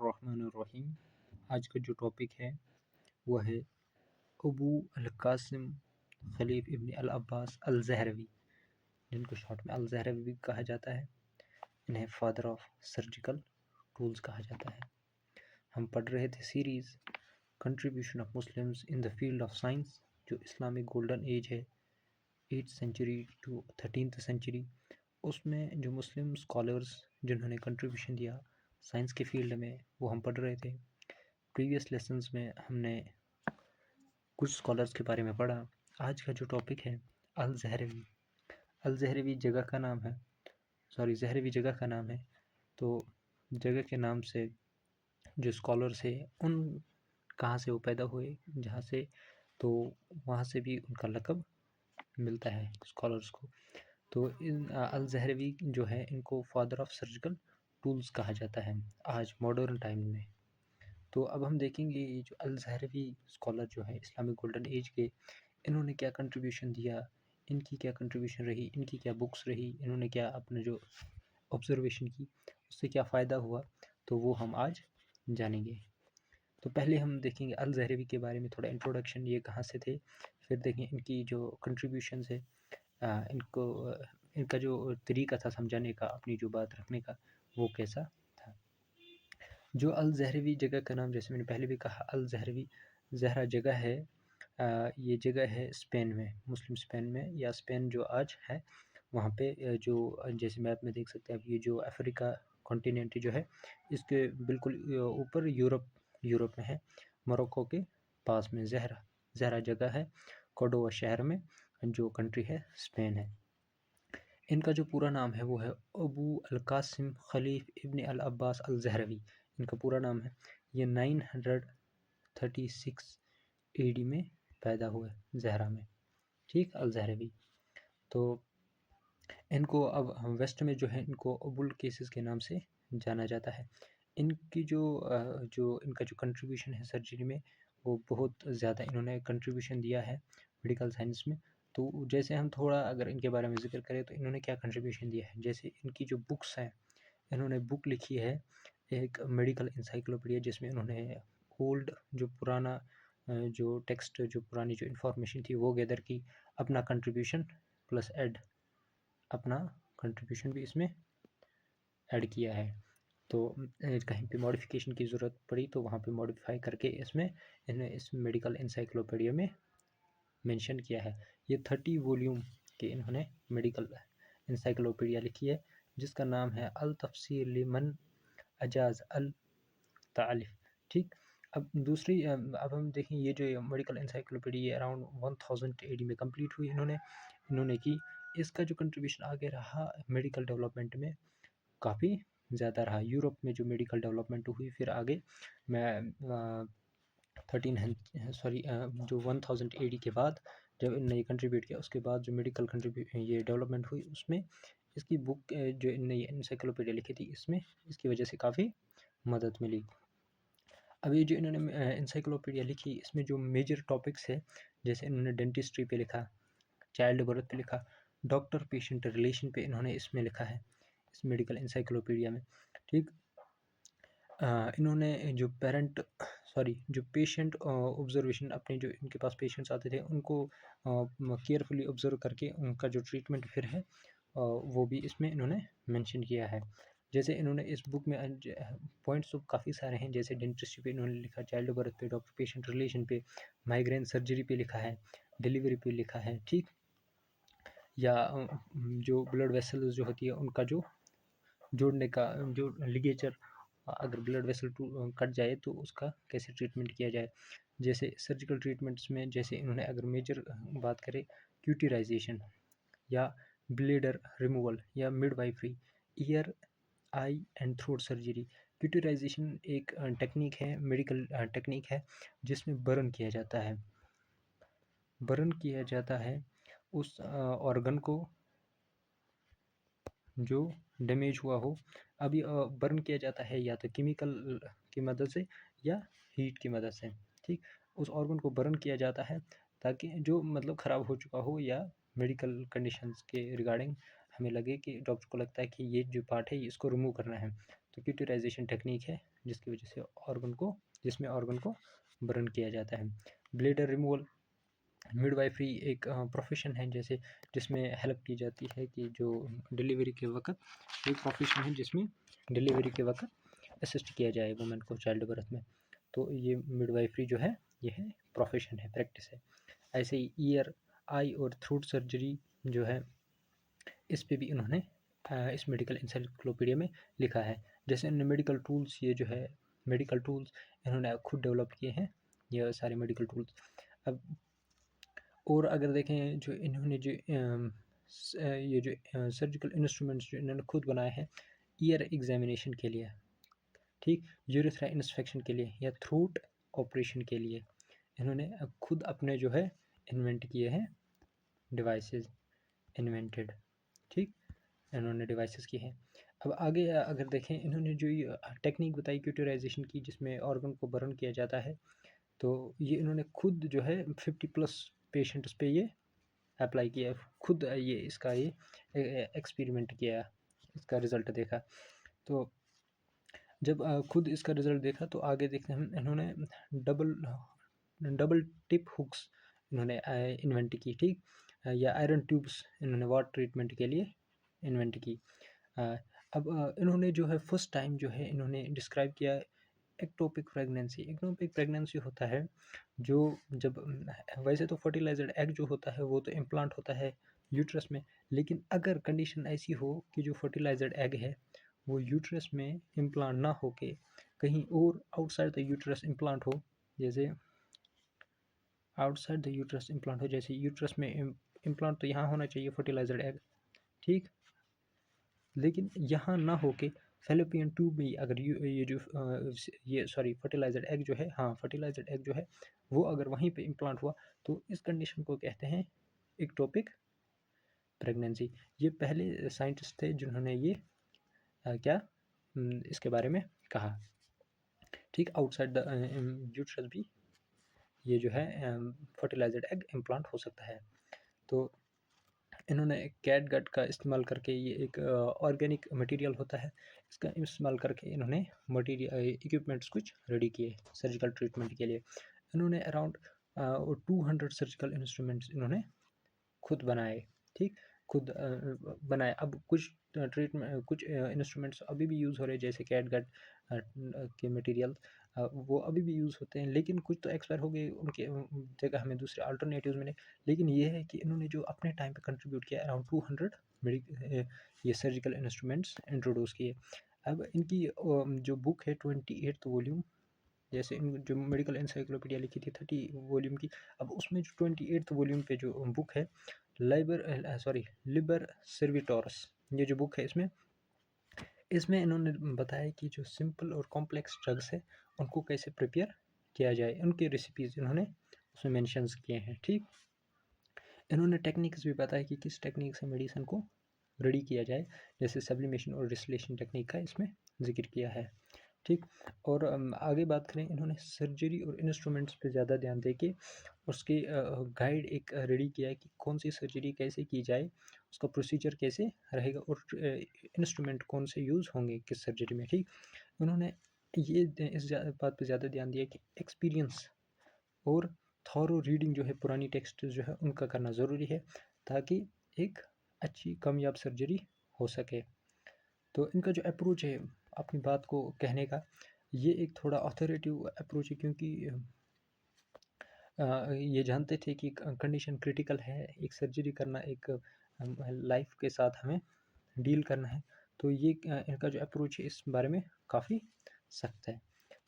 बिस्मिल्लाहिर्रहमानिर्रहीम। आज का जो टॉपिक है वो है अबू अल-कासिम खलीफ इब्न अल-अब्बास अल-ज़हरवी, जिनको शॉर्ट में अल-ज़हरवी भी कहा जाता है। इन्हें फादर ऑफ सर्जिकल टूल्स कहा जाता है। हम पढ़ रहे थे series contribution of Muslims in the field of science, जो इस्लामिक गोल्डन एज है 8th century to 13th century. उसमें जो मुस्लिम स्कॉलर्स जिन्होंने कंट्रीब्यूशन दिया साइंस के फील्ड में, वो हम पढ़ रहे थे। प्रीवियस लेसन्स में हमने कुछ स्कॉलर्स के बारे में पढ़ा। आज का जो टॉपिक है अल-ज़हरवी। अल-ज़हरवी जगह का नाम है, ज़हरवी जगह का नाम है। तो जगह के नाम से जो स्कॉलर्स है उन कहाँ से वो पैदा हुए, जहाँ से, तो वहाँ से भी उनका लक़ब मिलता है स्कॉलर्स को। तो इन अल-ज़हरवी जो है इनको फादर ऑफ सर्जिकल टूल्स कहा जाता है आज मॉडर्न टाइम में। तो अब हम देखेंगे ये जो अल-ज़हरवी स्कॉलर जो है इस्लामिक गोल्डन एज के, इन्होंने क्या कंट्रीब्यूशन दिया, इनकी क्या कंट्रीब्यूशन रही, इनकी क्या बुक्स रही, इन्होंने क्या अपने जो ऑब्जर्वेशन की उससे क्या फ़ायदा हुआ, तो वो हम आज जानेंगे। तो पहले हम देखेंगे अल-ज़हरवी के बारे में थोड़ा इंट्रोडक्शन, ये कहाँ से थे। फिर देखें इनकी जो कंट्रीब्यूशंस है, इनका जो तरीका था समझाने का, अपनी जो बात रखने का, वो कैसा था। जो अल-ज़हरवी जगह का नाम, जैसे मैंने पहले भी कहा, अल-ज़हरवी ज़हरा जगह है। ये जगह है स्पेन में, मुस्लिम स्पेन में, या स्पेन जो आज है वहाँ पे, जो जैसे मैप में देख सकते हैं आप, ये जो अफ्रीका कॉन्टिनेंट जो है इसके बिल्कुल ऊपर यूरोप में है, मोरक्को के पास में ज़हरा जगह है, कोर्डोवा शहर में, जो कंट्री है स्पेन है। इनका जो पूरा नाम है वो है अबू अल-कासिम खलीफ इब्न अल-अब्बास अल-ज़हरवी, इनका पूरा नाम है। ये 936 AD में पैदा हुए ज़हरा में, ठीक, अल-ज़हरवी। तो इनको अब वेस्ट में जो है इनको अबुल केसेस के नाम से जाना जाता है। इनकी जो इनका जो कंट्रीब्यूशन है सर्जरी में, वो बहुत ज़्यादा इन्होंने कंट्रीब्यूशन दिया है मेडिकल साइंस में। तो जैसे हम थोड़ा अगर इनके बारे में ज़िक्र करें तो इन्होंने क्या कंट्रीब्यूशन दिया है, जैसे इनकी जो बुक्स हैं, इन्होंने बुक लिखी है एक मेडिकल इंसाइक्लोपीडिया, जिसमें इन्होंने ओल्ड जो पुराना जो टेक्स्ट, जो पुरानी जो इन्फॉर्मेशन थी वो गैदर की, अपना कंट्रीब्यूशन प्लस अपना कंट्रीब्यूशन भी इसमें ऐड किया है। तो कहीं पे मॉडिफिकेशन की ज़रूरत पड़ी तो वहाँ पे मॉडिफाई करके इसमें इन्हें इस मेडिकल इंसाइक्लोपीडिया में मेंशन किया है। ये 30 वॉल्यूम के इन्होंने मेडिकल इंसाइक्लोपीडिया लिखी है, जिसका नाम है अल तफसीर लिमन अजाज अल तालिफ, ठीक। अब दूसरी, अब हम देखें ये जो मेडिकल इंसाइक्लोपीडिया अराउंड 1000 AD में कंप्लीट हुई इन्होंने की। इसका जो कंट्रीब्यूशन आगे रहा मेडिकल डेवलपमेंट में काफ़ी ज़्यादा रहा। यूरोप में जो मेडिकल डेवलपमेंट हुई, फिर आगे मैं 1000 AD के बाद जब इनने ये कंट्रीब्यूट किया, उसके बाद जो मेडिकल ये डेवलपमेंट हुई, उसमें इसकी बुक जो इनने ये इंसाइक्लोपीडिया लिखी थी, इसमें इसकी वजह से काफ़ी मदद मिली। अब ये जो इन्होंने इंसाइक्लोपीडिया लिखी, इसमें जो मेजर टॉपिक्स है, जैसे इन्होंने डेंटिस्ट्री पे लिखा, चाइल्ड बर्थ पे लिखा, डॉक्टर पेशेंट रिलेशन पे इन्होंने इसमें लिखा है, इस मेडिकल इंसाइक्लोपीडिया में, ठीक। इन्होंने जो पेशेंट ऑब्जर्वेशन, अपने जो इनके पास पेशेंट्स आते थे उनको केयरफुली ऑब्जर्व करके उनका जो ट्रीटमेंट फिर है वो भी इसमें इन्होंने मेंशन किया है। जैसे इन्होंने इस बुक में पॉइंट्स तो काफ़ी सारे हैं, जैसे डेंटिस्ट्री पे इन्होंने लिखा, चाइल्ड बर्थ पे, डॉक्टर पेशेंट रिलेशन पे, माइग्रेन सर्जरी पे लिखा है, डिलीवरी पे लिखा है, ठीक। या जो ब्लड वेसल्स जो होती है उनका जो जोड़ने का, जो लिगेचर, अगर ब्लड वेसल कट जाए तो उसका कैसे ट्रीटमेंट किया जाए। जैसे सर्जिकल ट्रीटमेंट्स में, जैसे इन्होंने अगर मेजर बात करें, क्यूटिराइजेशन या ब्लेडर रिमूवल या midwifery, ear eye and throat surgery. Cauterization एक टेक्निक है, मेडिकल टेक्निक है, जिसमें बर्न किया जाता है उस ऑर्गन को जो डैमेज हुआ हो। अभी बर्न किया जाता है या तो केमिकल की मदद से या हीट की मदद से, ठीक। उस ऑर्गन को बर्न किया जाता है ताकि जो मतलब ख़राब हो चुका हो, या मेडिकल कंडीशंस के रिगार्डिंग हमें लगे कि डॉक्टर को लगता है कि ये जो पार्ट है इसको रिमूव करना है, तो क्यूटराइजेशन टेक्निक है जिसकी वजह से जिसमें ऑर्गन को बर्न किया जाता है। ब्लेडर रिमूवल, मिडवाइफरी एक प्रोफेशन है जैसे जिसमें हेल्प की जाती है कि जो डिलीवरी के वक्त, एक प्रोफेशन है जिसमें डिलीवरी के वक्त असिस्ट किया जाए वुमेन को चाइल्ड बर्थ में। तो ये मिडवाइफरी जो है ये है प्रोफेशन है, प्रैक्टिस है। ऐसे ही ईयर, आई और थ्रोट सर्जरी जो है इस पे भी इन्होंने इस मेडिकल इंसाइक्लोपीडिया में लिखा है। जैसे इन्होंने मेडिकल टूल्स, ये जो है मेडिकल टूल्स इन्होंने खुद डेवलप किए हैं, ये सारे मेडिकल टूल्स। अब और अगर देखें जो इन्होंने जो ये जो सर्जिकल इंस्ट्रूमेंट्स जो इन्होंने खुद बनाए हैं ईयर एग्जामिनेशन के लिए, ठीक, यूरेथ्रा इंस्पेक्शन के लिए या थ्रोट ऑपरेशन के लिए इन्होंने खुद अपने जो है इन्वेंट किए हैं डिवाइसेस, इन्वेंटेड, ठीक, इन्होंने डिवाइसेस की हैं। अब आगे अगर देखें इन्होंने जो ये टेक्निक बताई क्यूटराइजेशन की जिसमें ऑर्गन को बर्न किया जाता है, तो ये इन्होंने खुद जो है 50+ पेशेंट्स पे ये अप्लाई किया, खुद ये इसका ये एक्सपेरिमेंट किया, इसका रिज़ल्ट देखा। तो जब खुद इसका रिज़ल्ट देखा तो आगे देखते हैं इन्होंने डबल टिप हुक्स इन्होंने इन्वेंट की, ठीक, या आयरन ट्यूब्स इन्होंने वाटर ट्रीटमेंट के लिए इन्वेंट की। अब इन्होंने जो है फर्स्ट टाइम जो है इन्होंने डिस्क्राइब किया एक्टोपिक प्रेगनेंसी। एक्टोपिक प्रेगनेंसी होता है जो जब वैसे तो फर्टिलाइज्ड एग जो होता है वो तो इम्प्लांट होता है यूट्रस में, लेकिन अगर कंडीशन ऐसी हो कि जो फर्टिलाइज्ड एग है वो यूट्रस में इम्प्लांट ना हो के कहीं और आउटसाइड द यूट्रस इम्प्लांट हो, जैसे आउटसाइड द यूट्रस इम्प्लांट हो, जैसे यूट्रस में इम्प्लांट तो यहाँ होना चाहिए फर्टिलाइज्ड एग, ठीक, लेकिन यहाँ ना होके फैलोपियन ट्यूब में अगर ये जो ये सॉरी फर्टिलाइज्ड एग जो है, हाँ फर्टिलाइज्ड एग जो है वो अगर वहीं पे इम्प्लांट हुआ तो इस कंडीशन को कहते हैं एक्टोपिक प्रेगनेंसी। ये पहले साइंटिस्ट थे जिन्होंने ये क्या इसके बारे में कहा, ठीक, आउटसाइड द यूट्रस भी ये जो है फर्टिलाइज्ड एग इम्प्लांट हो सकता है। तो इन्होंने कैट गट का इस्तेमाल करके, ये एक ऑर्गेनिक मटेरियल होता है, इसका इस्तेमाल करके इन्होंने मटेरियल इक्विपमेंट्स कुछ रेडी किए सर्जिकल ट्रीटमेंट के लिए। इन्होंने अराउंड 200 सर्जिकल इंस्ट्रूमेंट्स इन्होंने खुद बनाए, ठीक, खुद बनाए। अब कुछ ट्रीटमेंट कुछ इंस्ट्रूमेंट्स अभी भी यूज़ हो रहे हैं जैसे कैट गट के मटेरियल वो अभी भी यूज़ होते हैं, लेकिन कुछ तो एक्सपायर हो गए, उनके जगह हमें दूसरे अल्टरनेटिव्स मिले। लेकिन ये है कि इन्होंने जो अपने टाइम पे कंट्रीब्यूट किया अराउंड 200 ये सर्जिकल इंस्ट्रूमेंट्स इंट्रोड्यूस किए। अब इनकी जो बुक है 28th वॉल्यूम, जैसे इन जो मेडिकल इंसाइक्लोपीडिया लिखी थी 30 वॉल्यूम की, अब उसमें जो 28th वॉल्यूम पे जो बुक है लिबर सर्विटोरस, ये जो बुक है इसमें इन्होंने बताया कि जो सिंपल और कॉम्प्लेक्स ड्रग्स है उनको कैसे प्रिपेयर किया जाए, उनकी रेसिपीज़ इन्होंने उसमें मेंशंस किए हैं, ठीक। इन्होंने टेक्निक्स भी बताया कि किस टेक्निक से मेडिसिन को रेडी किया जाए, जैसे सब्लिमेशन और डिस्टिलेशन टेक्निक का इसमें जिक्र किया है, ठीक। और आगे बात करें, इन्होंने सर्जरी और इंस्ट्रूमेंट्स पे ज़्यादा ध्यान दे के उसके गाइड एक रेडी किया है कि कौन सी सर्जरी कैसे की जाए, उसका प्रोसीजर कैसे रहेगा और इंस्ट्रूमेंट कौन से यूज़ होंगे किस सर्जरी में, ठीक। उन्होंने ये इस बात पे ज़्यादा ध्यान दिया कि एक्सपीरियंस और थॉरो रीडिंग जो है पुरानी टेक्स्ट जो है उनका करना ज़रूरी है ताकि एक अच्छी कामयाब सर्जरी हो सके। तो इनका जो अप्रोच है अपनी बात को कहने का, ये एक थोड़ा अथॉरिटेटिव अप्रोच है, क्योंकि ये जानते थे कि कंडीशन क्रिटिकल है, एक सर्जरी करना, एक लाइफ के साथ हमें डील करना है, तो ये इनका जो अप्रोच है इस बारे में काफ़ी सख्त है।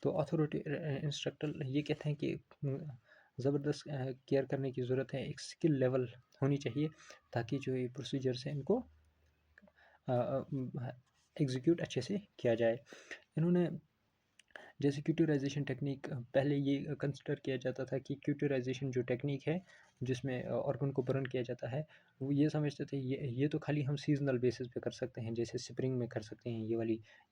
तो अथॉरिटी इंस्ट्रक्टर ये कहते हैं कि ज़बरदस्त केयर करने की ज़रूरत है, एक स्किल लेवल होनी चाहिए ताकि जो ये प्रोसीजर्स हैं इनको एग्जीक्यूट अच्छे से किया जाए। इन्होंने जैसे क्यूटराइजेशन टेक्निक, पहले ये कंसिडर किया जाता था कि क्यूटराइजेशन जो टेक्निक है जिसमें ऑर्गन को बर्न किया जाता है, वो ये समझते थे ये तो खाली हम सीजनल बेसिस पे कर सकते हैं, जैसे स्प्रिंग में कर सकते हैं,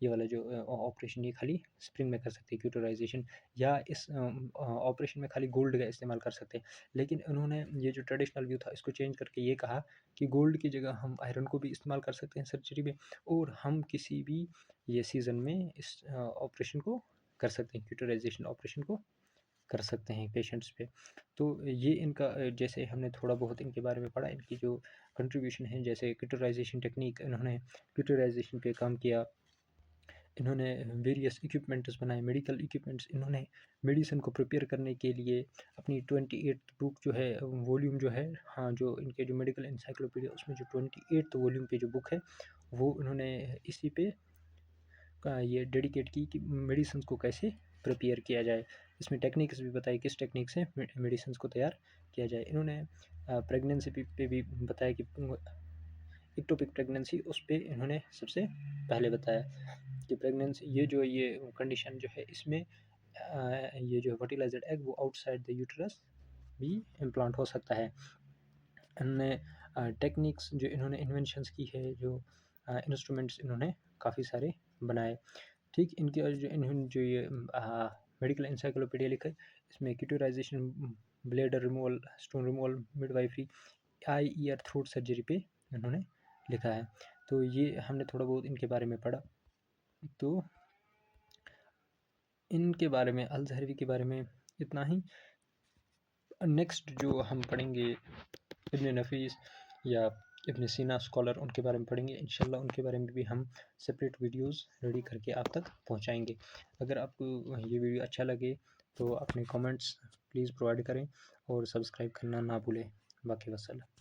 ये वाला जो ऑपरेशन ये खाली स्प्रिंग में कर सकते हैं क्यूटराइजेशन, या इस ऑपरेशन में खाली गोल्ड का इस्तेमाल कर सकते हैं। लेकिन उन्होंने ये जो ट्रेडिशनल व्यू था इसको चेंज करके ये कहा कि गोल्ड की जगह हम आयरन को भी इस्तेमाल कर सकते हैं सर्जरी में, और हम किसी भी ये सीज़न में इस ऑपरेशन को कर सकते हैं, क्यूटराइजेशन ऑपरेशन को कर सकते हैं पेशेंट्स पे। तो ये इनका जैसे हमने थोड़ा बहुत इनके बारे में पढ़ा, इनकी जो कंट्रीब्यूशन है, जैसे क्यूटराइजेशन टेक्निक, इन्होंने क्यूटराइजेशन पे काम किया, इन्होंने वेरियस इक्विपमेंट्स बनाए, मेडिकल इक्विपमेंट्स, इन्होंने मेडिसिन को प्रिपेयर करने के लिए अपनी 28th बुक जो है, वॉल्यूम जो है, हाँ, जो इनके जो मेडिकल इंसाइक्लोपीडिया उसमें जो 28th वॉल्यूम पे जो बुक है वो इन्होंने इसी पे ये डेडिकेट की कि मेडिसिन को कैसे प्रिपेयर किया जाए। इसमें टेक्निक्स भी बताई किस टेक्निक से मेडिसिन को तैयार किया जाए। इन्होंने प्रेगनेंसी पे भी बताया कि इक्टोपिक प्रेगनेंसी, उस पर इन्होंने सबसे पहले बताया कि प्रेगनेंसी ये कंडीशन जो है, इसमें ये जो फर्टिलाइज्ड एग वो आउटसाइड द यूटरस भी इम्प्लांट हो सकता है। इन्होंने टेक्निक्स जो इन्होंने इन्वेंशंस की है, जो इंस्ट्रूमेंट्स इन्होंने काफ़ी सारे बनाए। ठीक, इनके जो इन्होंने जो ये मेडिकल इंसाइक्लोपीडिया लिखा है, इसमें cauterization, bladder removal, stone removal, midwifery, eye ear throat surgery पे इन्होंने लिखा है। तो ये हमने थोड़ा बहुत इनके बारे में पढ़ा। तो इनके बारे में, अल-ज़हरवी के बारे में इतना ही। नेक्स्ट जो हम पढ़ेंगे इब्न नफीस या इब्न सीना स्कॉलर, उनके बारे में पढ़ेंगे इंशाल्लाह। उनके बारे में भी हम सेपरेट वीडियोस रेडी करके आप तक पहुंचाएंगे। अगर आपको ये वीडियो अच्छा लगे तो अपने कमेंट्स प्लीज़ प्रोवाइड करें और सब्सक्राइब करना ना भूलें। बाकी वस्सलाम।